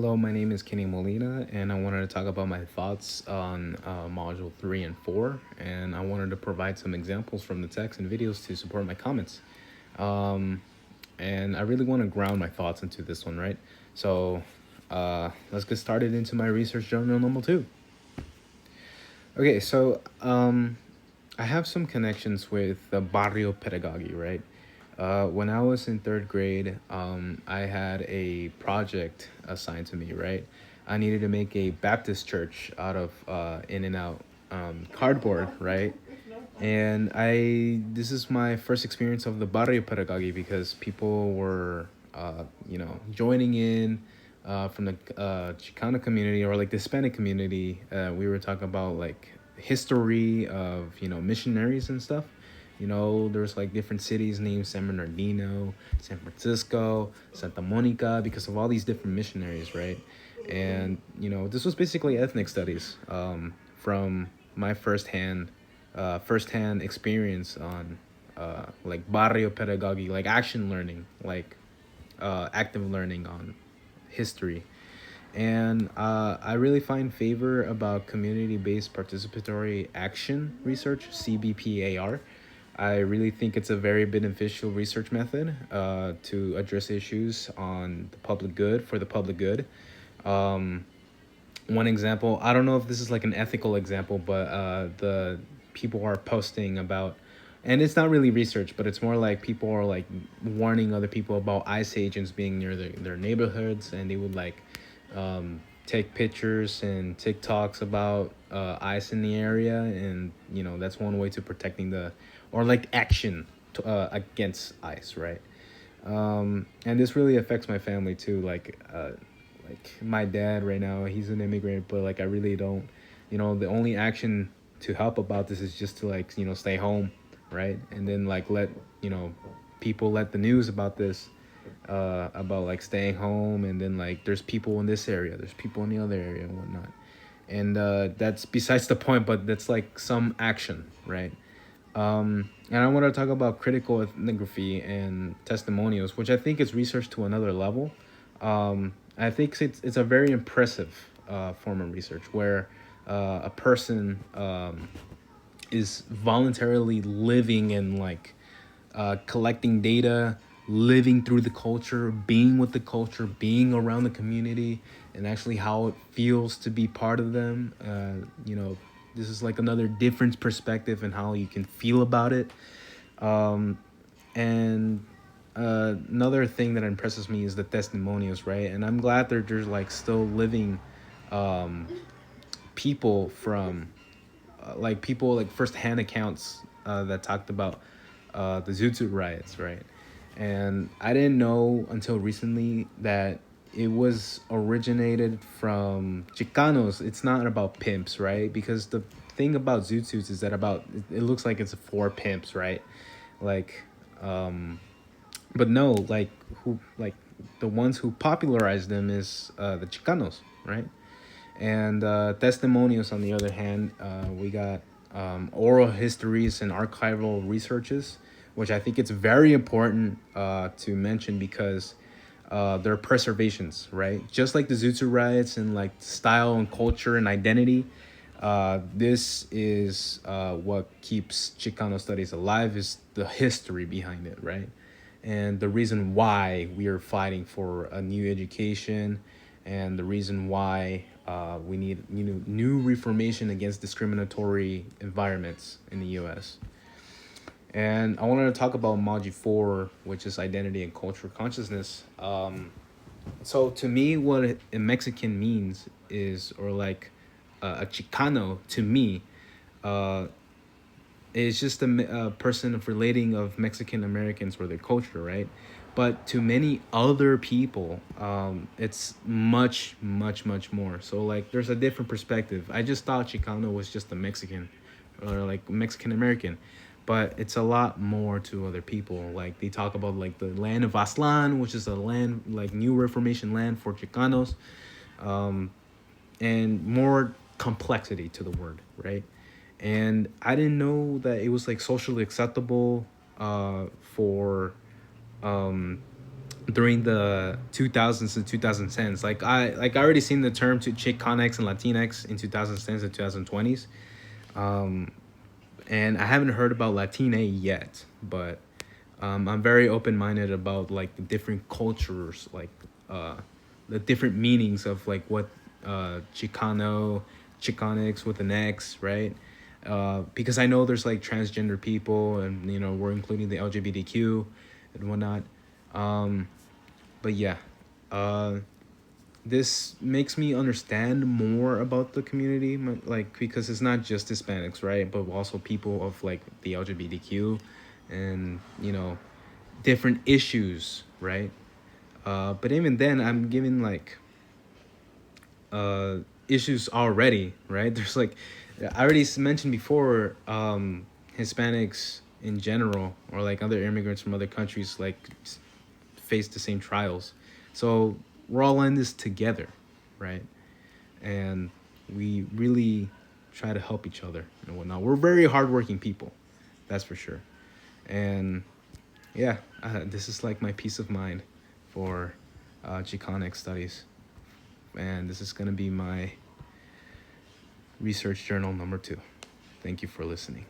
Hello, my name is Kenny Molina, and I wanted to talk about my thoughts on Module 3 and 4, and I wanted to provide some examples from the text and videos to support my comments. Um, and I really want to ground my thoughts into this one, right? So let's get started into my research journal number 2. Okay, I have some connections with the barrio pedagogy, right? When I was in third grade, I had a project assigned to me, right? I needed to make a Baptist church out of in and out cardboard, right? And this is my first experience of the barrio pedagogy because people were, joining in from the Chicano community or like the Hispanic community. We were talking about like history of, missionaries and stuff. There's like different cities named San Bernardino, San Francisco, Santa Monica, because of all these different missionaries, right? And, this was basically ethnic studies from my firsthand experience on like barrio pedagogy, like action learning, like active learning on history. And I really find favor about community-based participatory action research, CBPAR. I really think it's a very beneficial research method to address issues on the public good for the public good. Um, One example, I don't know if this is like an ethical example, but the people are posting about, and it's not really research, but it's more like people are like warning other people about ICE agents being near their neighborhoods, and they would like take pictures and TikToks about ICE in the area, and that's one way to protecting or like action against ICE, right? And this really affects my family too. Like my dad right now, he's an immigrant, but like I really don't, the only action to help about this is just to like stay home, right? And then like let you know people let the news about this, about like staying home, and then like there's people in this area, there's people in the other area and whatnot. And that's besides the point, but that's like some action, right? And I want to talk about critical ethnography and testimonials, which I think is research to another level. I think it's a very impressive form of research where a person is voluntarily living and like collecting data, living through the culture, being with the culture, being around the community, and actually how it feels to be part of them. This is like another different perspective and how you can feel about it. And Another thing that impresses me is the testimonials, right? And I'm glad that there's like still living people from like people like firsthand accounts that talked about the Zoot riots, right? And I didn't know until recently that it was originated from Chicanos. It's not about pimps, right? Because the thing about Zoot is that it looks like it's for pimps, right? Like, but no, like who like the ones who popularized them is the Chicanos, right? And testimonials, on the other hand, we got oral histories and archival researches, which I think it's very important to mention because they're preservations, right? Just like the Zoot riots and like style and culture and identity, this is what keeps Chicano studies alive is the history behind it, right? And the reason why we are fighting for a new education, and the reason why we need new reformation against discriminatory environments in the U.S. And I wanted to talk about Module 4, which is identity and cultural consciousness. So to me, what a Mexican means is, or like a Chicano to me, uh, is just a person of relating of Mexican Americans or their culture, right? But to many other people, it's much, much, much more. So like, there's a different perspective. I just thought Chicano was just a Mexican, or like Mexican American, but it's a lot more to other people. Like they talk about like the land of Aztlan, which is a land like new Reformation land for Chicanos, and more complexity to the word, right? And I didn't know that it was like socially acceptable for during the 2000s and 2010s. I already seen the term to Chicanx and Latinx in 2010s and 2020s. Um, and I haven't heard about Latina yet, but I'm very open minded about like the different cultures, like uh, the different meanings of like what Chicano, Chicanx with an X, right? Because I know there's like transgender people, and you know we're including the LGBTQ and whatnot. Um, but yeah, uh, this makes me understand more about the community, like because it's not just Hispanics, right? But also people of like the LGBTQ, and you know, different issues, right? But even then, I'm giving like uh, issues already, right? There's like, I already mentioned before, Hispanics in general, or like other immigrants from other countries, like face the same trials. So we're all in this together, right? And we really try to help each other and whatnot. We're very hardworking people, that's for sure. And yeah, this is like my peace of mind for Chicanic studies. And this is going to be my research journal number 2. Thank you for listening.